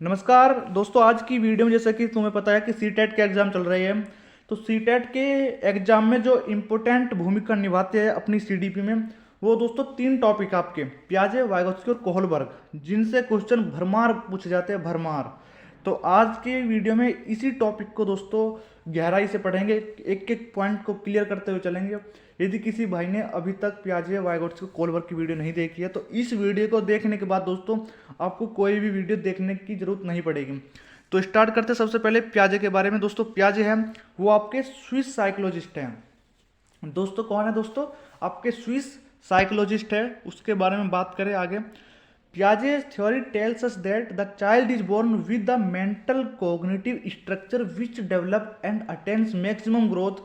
नमस्कार दोस्तों, आज की वीडियो में जैसा कि तुम्हें पता है कि सीटेट के एग्जाम चल रहे हैं। तो सीटेट के एग्जाम में जो इम्पोर्टेंट भूमिका निभाते हैं अपनी सीडीपी में, वो दोस्तों तीन टॉपिक आपके पियाजे, वाइगोत्स्की और कोहलबर्ग, जिनसे क्वेश्चन भरमार पूछे जाते हैं, भरमार। तो आज के वीडियो में इसी टॉपिक को दोस्तों गहराई से पढ़ेंगे, एक एक पॉइंट को क्लियर करते हुए चलेंगे। यदि किसी भाई ने अभी तक पियाजे, वाइगोत्स्की, कोहलबर्ग की वीडियो नहीं देखी है तो इस वीडियो को देखने के बाद दोस्तों आपको कोई भी वीडियो देखने की जरूरत नहीं पड़ेगी। तो स्टार्ट करते सबसे पहले पियाजे के बारे में। दोस्तों पियाजे हैं वो आपके स्विस साइकोलॉजिस्ट हैं। दोस्तों कौन है दोस्तों? आपके स्विस साइकोलॉजिस्ट है, उसके बारे में बात करें आगे। Piaget's theory tells us that the child is born with the mental cognitive structure which develop and attains maximum growth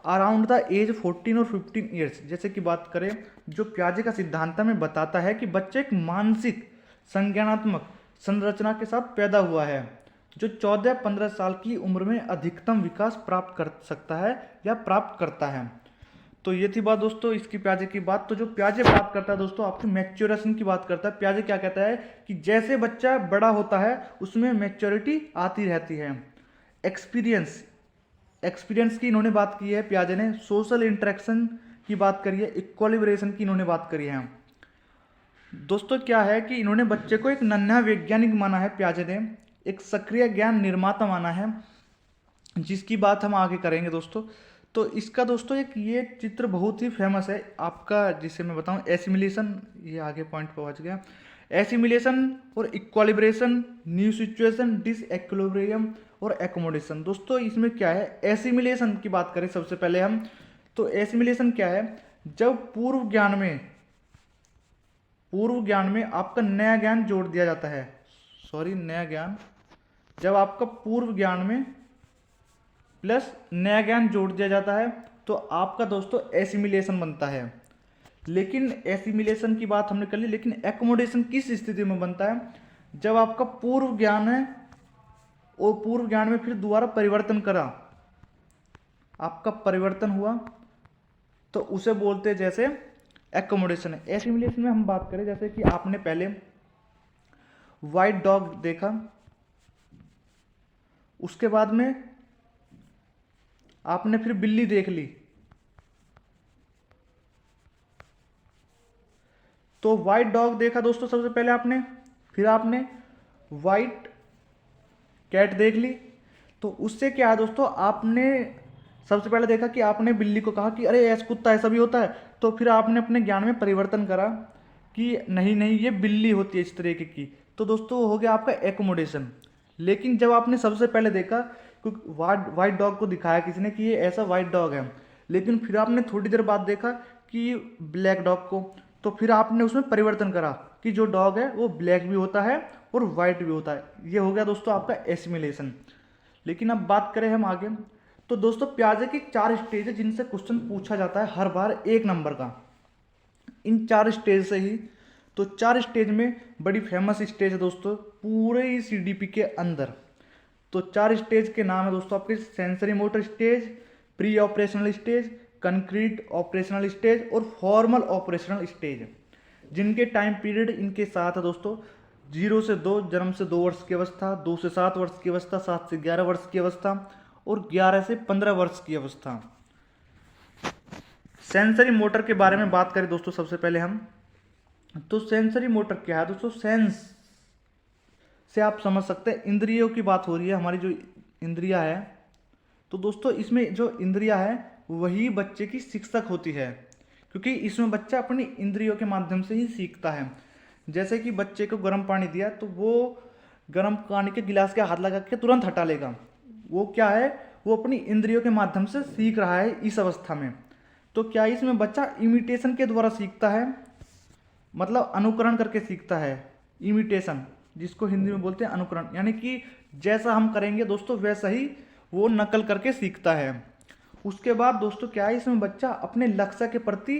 around the age 14 और 15 years। जैसे कि बात करें, जो पियाजे का सिद्धांत में बताता है कि बच्चे एक मानसिक संज्ञानात्मक संरचना के साथ पैदा हुआ है जो 14-15 साल की उम्र में अधिकतम विकास प्राप्त कर सकता है या प्राप्त करता है। तो ये थी बात दोस्तों इसकी पियाजे की बात। तो जो पियाजे बात करता है दोस्तों आपकी मैच्योरेशन की बात करता है। पियाजे क्या कहता है कि जैसे बच्चा बड़ा होता है उसमें मैच्योरिटी आती रहती है। एक्सपीरियंस एक्सपीरियंस की इन्होंने बात की है पियाजे ने। सोशल इंटरेक्शन की बात करी है। इक्वलिब्रेशन की इन्होंने बात करी है। दोस्तों क्या है कि इन्होंने बच्चे को एक नन्हा वैज्ञानिक माना है पियाजे ने, एक सक्रिय ज्ञान निर्माता माना है, जिसकी बात हम आगे करेंगे दोस्तों। तो इसका दोस्तों एक ये चित्र बहुत ही फेमस है आपका, जिसे मैं बताऊं एसिमिलेशन। ये आगे पॉइंट पहुंच गया। एसिमिलेशन और इक्वालिब्रेशन, न्यू सिचुएशन, डिसइक्विलिब्रियम और एकोमोडेशन। दोस्तों इसमें क्या है, एसिमिलेशन की बात करें सबसे पहले हम। तो एसिमिलेशन क्या है? जब पूर्व ज्ञान में आपका नया ज्ञान जोड़ दिया जाता है। नया ज्ञान, जब आपका पूर्व ज्ञान में प्लस नया ज्ञान जोड़ दिया जाता है तो आपका दोस्तों एसिमिलेशन बनता है। लेकिन एसिमिलेशन की बात हमने कर ली, लेकिन एकोमोडेशन किस स्थिति में बनता है? जब आपका पूर्व ज्ञान है और पूर्व ज्ञान में फिर दोबारा परिवर्तन करा, आपका परिवर्तन हुआ, तो उसे बोलते हैं जैसे एकोमोडेशन है। एसिमिलेशन में हम बात करें, जैसे कि आपने पहले व्हाइट डॉग देखा, उसके बाद में आपने फिर बिल्ली देख ली, तो व्हाइट डॉग देखा दोस्तों सबसे पहले आपने, फिर आपने व्हाइट कैट देख ली। तो उससे क्या है दोस्तों, आपने सबसे पहले देखा कि आपने बिल्ली को कहा कि अरे ऐसा कुत्ता ऐसा भी होता है, तो फिर आपने अपने ज्ञान में परिवर्तन करा कि नहीं नहीं ये बिल्ली होती है इस तरीके की। तो दोस्तों हो गया आपका एकोमोडेशन। लेकिन जब आपने सबसे पहले देखा, क्योंकि वाइट डॉग को दिखाया किसी ने कि ये ऐसा वाइट डॉग है, लेकिन फिर आपने थोड़ी देर बाद देखा कि ब्लैक डॉग को, तो फिर आपने उसमें परिवर्तन करा कि जो डॉग है वो ब्लैक भी होता है और वाइट भी होता है। ये हो गया दोस्तों आपका एसिमिलेशन। लेकिन अब बात करें हम आगे, तो दोस्तों पियाजे की 4 स्टेज है जिनसे क्वेश्चन पूछा जाता है हर बार 1 नंबर का। इन 4 स्टेज से ही, तो 4 स्टेज में बड़ी फेमस स्टेज है दोस्तों पूरे ही सीडीपी के अंदर। तो 4 स्टेज के नाम है दोस्तों आपके sensory motor stage, pre operational stage, concrete operational stage और फॉर्मल ऑपरेशनल स्टेज, जिनके टाइम पीरियड इनके साथ है दोस्तों 0 से 2, जन्म से 2 वर्ष की अवस्था, 2 से 7 वर्ष की अवस्था, 7 से 11 वर्ष की अवस्था और 11 से 15 वर्ष की अवस्था। सेंसरी मोटर के बारे में बात करें दोस्तों सबसे पहले हम, तो सेंसरी मोटर क्या है दोस्तों? सेंस से आप समझ सकते हैं इंद्रियों की बात हो रही है, हमारी जो इंद्रियां है। तो दोस्तों इसमें जो इंद्रियां है वही बच्चे की शिक्षक होती है, क्योंकि इसमें बच्चा अपनी इंद्रियों के माध्यम से ही सीखता है। जैसे कि बच्चे को गर्म पानी दिया तो वो गर्म पानी के गिलास के हाथ लगा के तुरंत हटा लेगा। वो क्या है, वो अपनी इंद्रियों के माध्यम से सीख रहा है इस अवस्था में। तो क्या इसमें बच्चा इमिटेशन के द्वारा सीखता है, मतलब अनुकरण करके सीखता है। इमिटेशन जिसको हिंदी में बोलते हैं अनुकरण, यानी कि जैसा हम करेंगे दोस्तों वैसा ही वो नकल करके सीखता है। उसके बाद दोस्तों क्या है, इसमें बच्चा अपने लक्ष्य के प्रति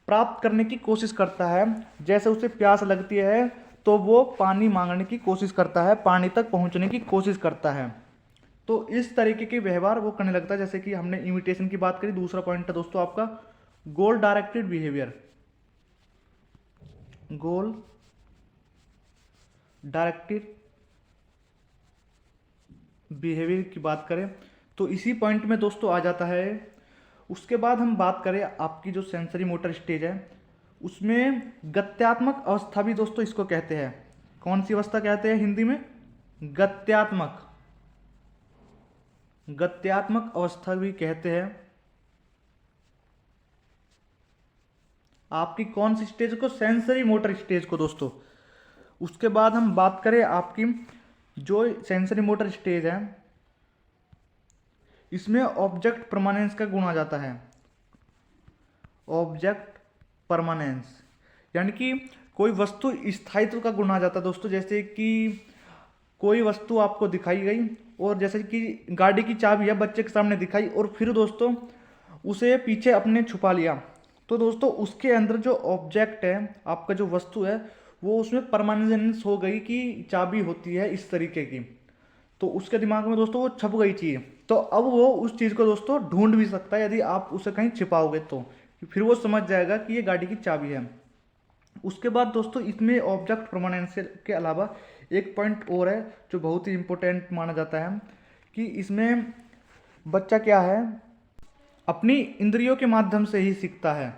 प्राप्त करने की कोशिश करता है। जैसे उसे प्यास लगती है तो वो पानी मांगने की कोशिश करता है, पानी तक पहुंचने की कोशिश करता है। तो इस तरीके के व्यवहार वो करने लगता है। जैसे कि हमने इमिटेशन की बात करी। दूसरा पॉइंट है दोस्तों आपका गोल डायरेक्टेड बिहेवियर। गोल डायरेक्टेड बिहेवियर की बात करें तो इसी पॉइंट में दोस्तों आ जाता है। उसके बाद हम बात करें आपकी जो सेंसरी मोटर स्टेज है, उसमें गत्यात्मक अवस्था भी दोस्तों इसको कहते हैं। कौन सी अवस्था कहते हैं हिंदी में? गत्यात्मक, गत्यात्मक अवस्था भी कहते हैं। आपकी कौन सी स्टेज को? सेंसरी मोटर स्टेज को दोस्तों। उसके बाद हम बात करें आपकी जो सेंसरी मोटर स्टेज है, इसमें ऑब्जेक्ट परमानेंस का गुण आ जाता है। ऑब्जेक्ट परमानेंस यानी कि कोई वस्तु स्थायित्व का गुण आ जाता है दोस्तों। जैसे कि कोई वस्तु आपको दिखाई गई और जैसे कि गाड़ी की चाबी है बच्चे के सामने दिखाई और फिर दोस्तों उसे पीछे अपने छुपा लिया, तो दोस्तों उसके अंदर जो ऑब्जेक्ट है, आपका जो वस्तु है, वो उसमें परमानेंस हो गई कि चाबी होती है इस तरीके की, तो उसके दिमाग में दोस्तों वो छप गई चीज़। तो अब वो उस चीज़ को दोस्तों ढूंढ भी सकता है, यदि आप उसे कहीं छिपाओगे तो फिर वो समझ जाएगा कि ये गाड़ी की चाबी है। उसके बाद दोस्तों इसमें ऑब्जेक्ट परमानेंस के अलावा एक पॉइंट और है जो बहुत ही इंपॉर्टेंट माना जाता है कि इसमें बच्चा क्या है, अपनी इंद्रियों के माध्यम से ही सीखता है।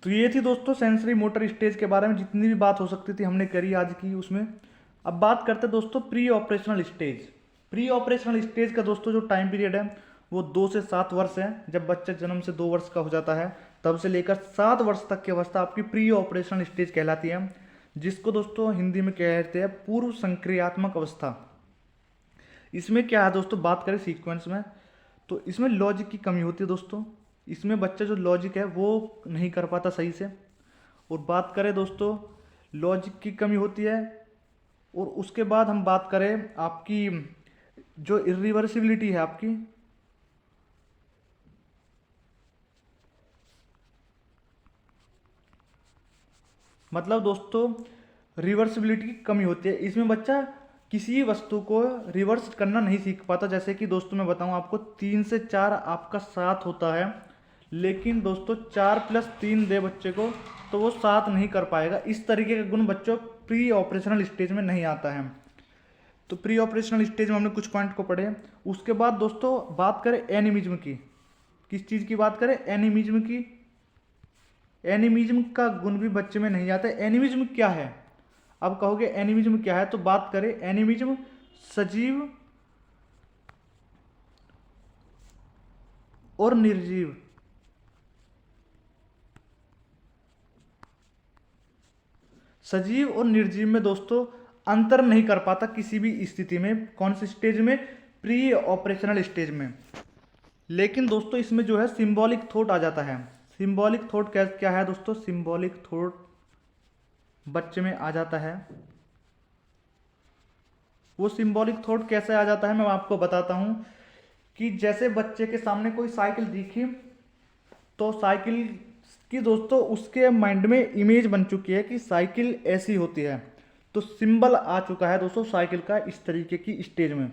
तो ये थी दोस्तों सेंसरी मोटर स्टेज के बारे में, जितनी भी बात हो सकती थी हमने करी आज की उसमें। अब बात करते हैं दोस्तों pre operational stage. Pre operational stage का दोस्तों जो टाइम पीरियड है वो 2 से 7 वर्ष है। जब बच्चा जन्म से 2 वर्ष का हो जाता है तब से लेकर 7 वर्ष तक की अवस्था आपकी प्री ऑपरेशनल स्टेज कहलाती है, जिसको दोस्तों हिंदी में कहते हैं पूर्व संक्रियात्मक अवस्था। इसमें क्या है दोस्तों, बात करें सीक्वेंस में, तो इसमें लॉजिक की कमी होती है दोस्तों। इसमें बच्चा जो लॉजिक है वो नहीं कर पाता सही से। और बात करें दोस्तों लॉजिक की कमी होती है। और उसके बाद हम बात करें आपकी जो इरिवर्सिबिलिटी है आपकी, मतलब दोस्तों रिवर्सिबिलिटी की कमी होती है। इसमें बच्चा किसी वस्तु को रिवर्स करना नहीं सीख पाता। जैसे कि दोस्तों मैं बताऊं आपको 3 से 4 आपका 7 होता है, लेकिन दोस्तों 4 + 3 दे बच्चे को तो वो 7 नहीं कर पाएगा। इस तरीके का गुण बच्चों प्री ऑपरेशनल स्टेज में नहीं आता है। तो प्री ऑपरेशनल स्टेज में हमने कुछ पॉइंट को पढ़े। उसके बाद दोस्तों बात करें एनिमिज्म की। किस चीज़ की बात करें? एनिमिज्म की। एनिमिज्म का गुण भी बच्चे में नहीं आता। एनिमिज्म क्या है? अब कहोगे एनिमिज्म क्या है, तो बात करें एनिमिज्म सजीव और निर्जीव, सजीव और निर्जीव में दोस्तों अंतर नहीं कर पाता किसी भी स्थिति में। कौन सी स्टेज में? प्री ऑपरेशनल स्टेज में। लेकिन दोस्तों इसमें जो है सिंबॉलिक थॉट आ जाता है। सिंबॉलिक थॉट क्या है दोस्तों? सिंबॉलिक थॉट बच्चे में आ जाता है। वो सिंबॉलिक थॉट कैसे आ जाता है मैं आपको बताता हूं कि जैसे बच्चे के सामने कोई साइकिल दिखी तो साइकिल की दोस्तों उसके माइंड में इमेज बन चुकी है कि साइकिल ऐसी होती है, तो सिंबल आ चुका है दोस्तों साइकिल का इस तरीके की स्टेज में।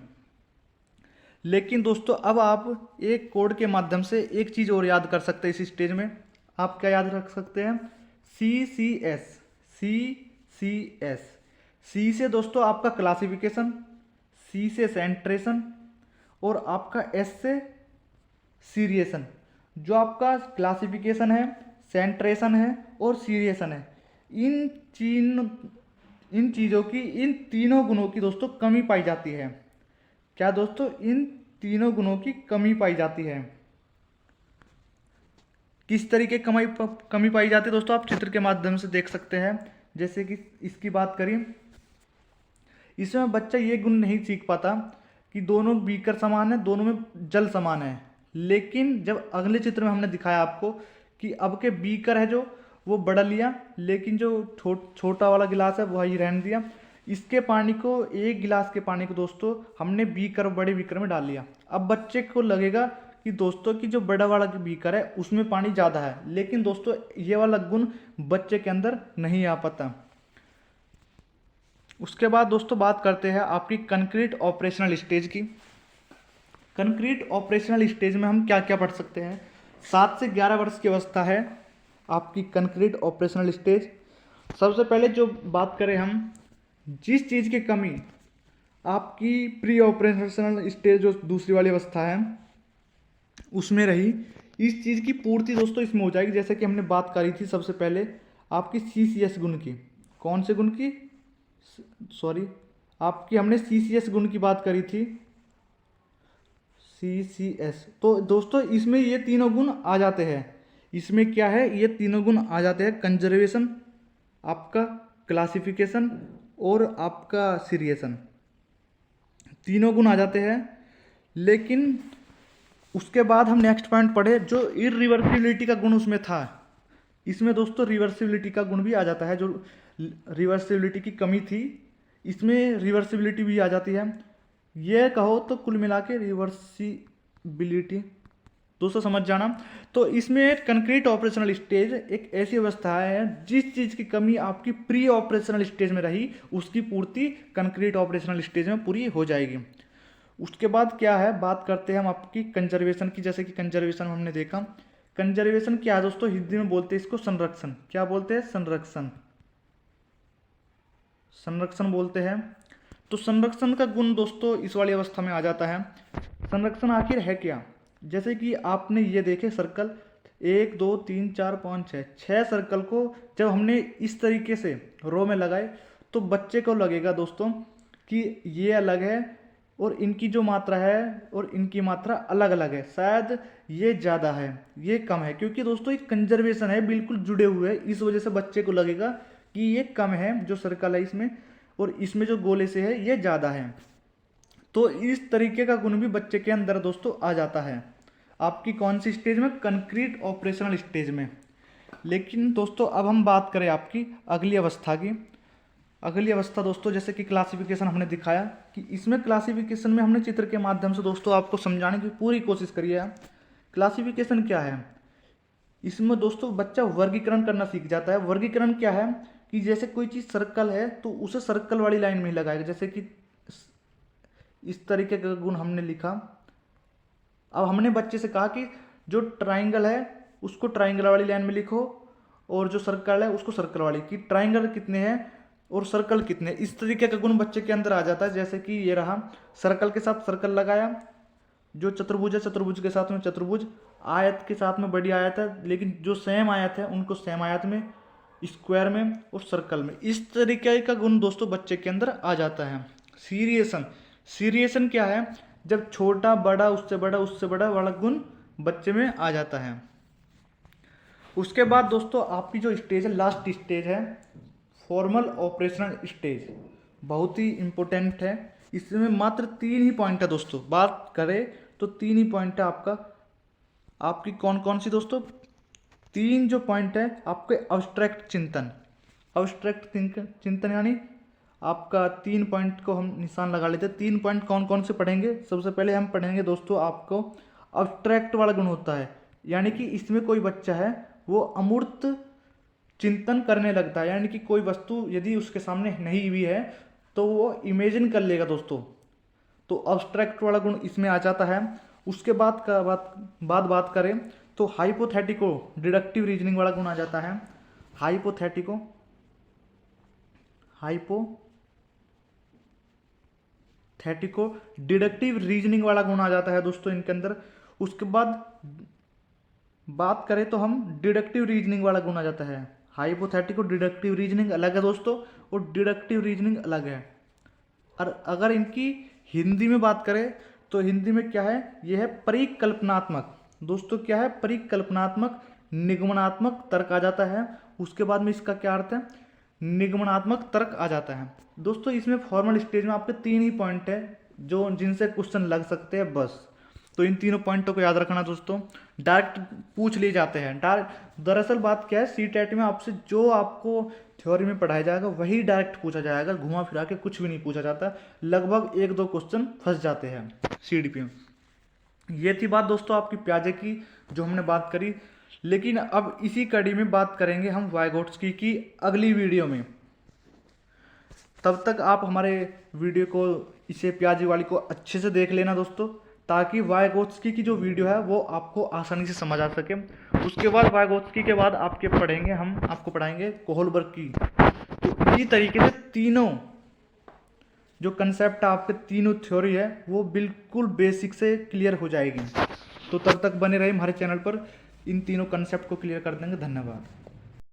लेकिन दोस्तों अब आप एक कोड के माध्यम से एक चीज़ और याद कर सकते हैं इस स्टेज में। आप क्या याद रख सकते हैं? CCS। CCS। C से दोस्तों आपका क्लासिफिकेशन, C से सेंट्रेशन और आपका S से सीरिएशन। जो आपका क्लासिफिकेशन है, सेंट्रेशन है और सीरिएशन है, इन चीज़ों की, इन तीनों गुणों की दोस्तों कमी पाई जाती है। क्या दोस्तों? इन तीनों गुणों की कमी पाई जाती है। किस तरीके कमी पाई जाती है दोस्तों? आप चित्र के माध्यम से देख सकते हैं। जैसे कि इसकी बात करें, इसमें बच्चा ये गुण नहीं सीख पाता कि दोनों बीकर समान है, दोनों में जल समान है। लेकिन जब अगले चित्र में हमने दिखाया आपको कि अब के बीकर है जो वो बड़ा लिया, लेकिन जो छोटा वाला गिलास है वही रहने दिया। इसके पानी को, एक गिलास के पानी को दोस्तों हमने बीकर, बड़े बीकर में डाल लिया। अब बच्चे को लगेगा कि दोस्तों की जो बड़ा वाला बीकर है उसमें पानी ज़्यादा है, लेकिन दोस्तों ये वाला गुण बच्चे के अंदर नहीं आ पाता। उसके बाद दोस्तों बात करते हैं आपकी कंक्रीट ऑपरेशनल स्टेज की। कंक्रीट ऑपरेशनल स्टेज में हम क्या क्या पढ़ सकते हैं? 7 से 11 वर्ष की अवस्था है आपकी कंक्रीट ऑपरेशनल स्टेज। सबसे पहले जो बात करें हम, जिस चीज़ की कमी आपकी प्री ऑपरेशनल स्टेज जो दूसरी वाली अवस्था है उसमें रही। इस चीज़ की पूर्ति दोस्तों इसमें हो जाएगी, जैसे कि हमने बात करी थी सबसे पहले आपकी CCS गुण की। कौन से गुण की? सॉरी, आपकी हमने CCS गुण की बात करी थी, CCS। तो दोस्तों इसमें ये तीनों गुण आ जाते हैं। इसमें क्या है, ये तीनों गुण आ जाते हैं, कंजर्वेशन, आपका क्लासिफिकेशन और आपका सीरिएशन, तीनों गुण आ जाते हैं। लेकिन उसके बाद हम नेक्स्ट पॉइंट पढ़े जो इरिवर्सिबिलिटी का गुण उसमें था। इसमें दोस्तों रिवर्सिबिलिटी का गुण भी आ जाता है, जो रिवर्सिबिलिटी की कमी थी इसमें रिवर्सिबिलिटी भी आ जाती है। ये कहो तो कुल मिला के रिवर्सिबिलिटी दोस्तों समझ जाना। तो इसमें कंक्रीट ऑपरेशनल स्टेज एक ऐसी अवस्था है जिस चीज़ की कमी आपकी प्री ऑपरेशनल स्टेज में रही उसकी पूर्ति कंक्रीट ऑपरेशनल स्टेज में पूरी हो जाएगी। उसके बाद क्या है, बात करते हैं हम आपकी कंजर्वेशन की। जैसे कि कंजर्वेशन हमने देखा, कंजर्वेशन क्या है दोस्तों, हिंदी में बोलते हैं इसको संरक्षण। क्या बोलते हैं? संरक्षण, संरक्षण बोलते हैं। तो संरक्षण का गुण दोस्तों इस वाली अवस्था में आ जाता है। संरक्षण आखिर है क्या? जैसे कि आपने ये देखे सर्कल 1 2 3 4 5 6, 6 सर्कल को जब हमने इस तरीके से रो में लगाए तो बच्चे को लगेगा दोस्तों कि ये अलग है और इनकी जो मात्रा है और इनकी मात्रा अलग अलग है, शायद ये ज़्यादा है ये कम है, क्योंकि दोस्तों एक कंजर्वेशन है, बिल्कुल जुड़े हुए हैं। इस वजह से बच्चे को लगेगा कि ये कम है जो सर्कल है इसमें, और इसमें जो गोले से है ये ज़्यादा है। तो इस तरीके का गुण भी बच्चे के अंदर दोस्तों आ जाता है आपकी कौन सी स्टेज में? कंक्रीट ऑपरेशनल स्टेज में। लेकिन दोस्तों अब हम बात करें आपकी अगली अवस्था की। अगली अवस्था दोस्तों जैसे कि क्लासिफिकेशन हमने दिखाया कि इसमें क्लासिफिकेशन में हमने चित्र के माध्यम से दोस्तों आपको समझाने की पूरी कोशिश करी है। क्लासिफिकेशन क्या है? इसमें दोस्तों बच्चा वर्गीकरण करना सीख जाता है। वर्गीकरण क्या है कि जैसे कोई चीज़ सर्कल है तो उसे सर्कल वाली लाइन में ही लगाएगा, जैसे कि इस तरीके का गुण हमने लिखा। अब हमने बच्चे से कहा कि जो ट्राइंगल है उसको ट्राइंगल वाली लाइन में लिखो और जो सर्कल है उसको सर्कल वाली, कि ट्राइंगल कितने हैं और सर्कल कितने, इस तरीके का गुण बच्चे के अंदर आ जाता है। जैसे कि ये रहा, सर्कल के साथ सर्कल लगाया, जो चतुर्भुज है चतुर्भुज के साथ में चतुर्भुज, आयत के साथ में बड़ी आयत है, लेकिन जो सेम आयत है उनको सेम आयत में, स्क्वायर में और सर्कल में, इस तरीके का गुण दोस्तों बच्चे के अंदर आ जाता है। सीरिएशन, सीरिएशन क्या है? जब छोटा बड़ा उससे बड़ा वाला गुण बच्चे में आ जाता है। उसके बाद दोस्तों आपकी जो स्टेज है, लास्ट स्टेज है फॉर्मल ऑपरेशनल स्टेज, बहुत ही इंपॉर्टेंट है। इसमें मात्र 3 ही पॉइंट है दोस्तों, बात करें तो 3 ही पॉइंट है आपका। आपकी कौन कौन सी दोस्तों? 3 जो पॉइंट है आपके अब्स्ट्रैक्ट चिंतन। अब्स्ट्रैक्ट चिंतन यानी आपका 3 पॉइंट को हम निशान लगा लेते हैं। 3 पॉइंट कौन कौन से पढ़ेंगे? सबसे पहले हम पढ़ेंगे दोस्तों आपको अब्स्ट्रैक्ट वाला गुण होता है, यानी कि इसमें कोई बच्चा है वो अमूर्त चिंतन करने लगता है, यानी कि कोई वस्तु यदि उसके सामने नहीं भी है तो वो इमेजिन कर लेगा दोस्तों। तो अब्स्ट्रैक्ट वाला गुण इसमें आ जाता है। उसके बाद बात करें तो हाइपोथेटिको डिडक्टिव रीजनिंग वाला गुण आ जाता है। हाइपोथेटिको डिडक्टिव रीजनिंग वाला गुण आ जाता है दोस्तों इनके अंदर। उसके बाद बात करें तो हम डिडक्टिव रीजनिंग वाला गुण आ जाता है। हाइपोथेटिको डिडक्टिव रीजनिंग अलग है दोस्तों और डिडक्टिव रीजनिंग अलग है। और अगर इनकी हिंदी में बात करें तो हिंदी में क्या है? यह है परिकल्पनात्मक। दोस्तों क्या है? परिकल्पनात्मक निगमनात्मक तर्क आ जाता है। उसके बाद में इसका क्या अर्थ है? निगमनात्मक तर्क आ जाता है। दोस्तों इसमें फॉर्मल स्टेज में आपके 3 ही पॉइंट है जो जिनसे क्वेश्चन लग सकते हैं बस। तो इन तीनों पॉइंटों को याद रखना दोस्तों, डायरेक्ट पूछ लिए जाते हैं। दरअसल बात क्या है, सीटेट में आपसे जो आपको थ्योरी में पढ़ाया जाएगा वही डायरेक्ट पूछा जाएगा, घुमा फिरा के कुछ भी नहीं पूछा जाता। लगभग 1-2 क्वेश्चन फंस जाते हैं सीडीपी में। ये थी बात दोस्तों आपकी प्याजे की जो हमने बात करी। लेकिन अब इसी कड़ी में बात करेंगे हम वाइगोट्स्की की अगली वीडियो में। तब तक आप हमारे वीडियो को, इसे प्याजे वाली को अच्छे से देख लेना दोस्तों, ताकि वाइगोत्स्की की जो वीडियो है वो आपको आसानी से समझ आ सके। उसके बाद वाइगोत्स्की के बाद हम आपको पढ़ाएंगे कोहलबर्ग की। तो इसी तरीके से जो कंसेप्ट आपके तीनों थ्योरी है वो बिल्कुल बेसिक से क्लियर हो जाएगी। तो तब तक बने रहे हमारे चैनल पर, इन तीनों कंसेप्ट को क्लियर कर देंगे। धन्यवाद।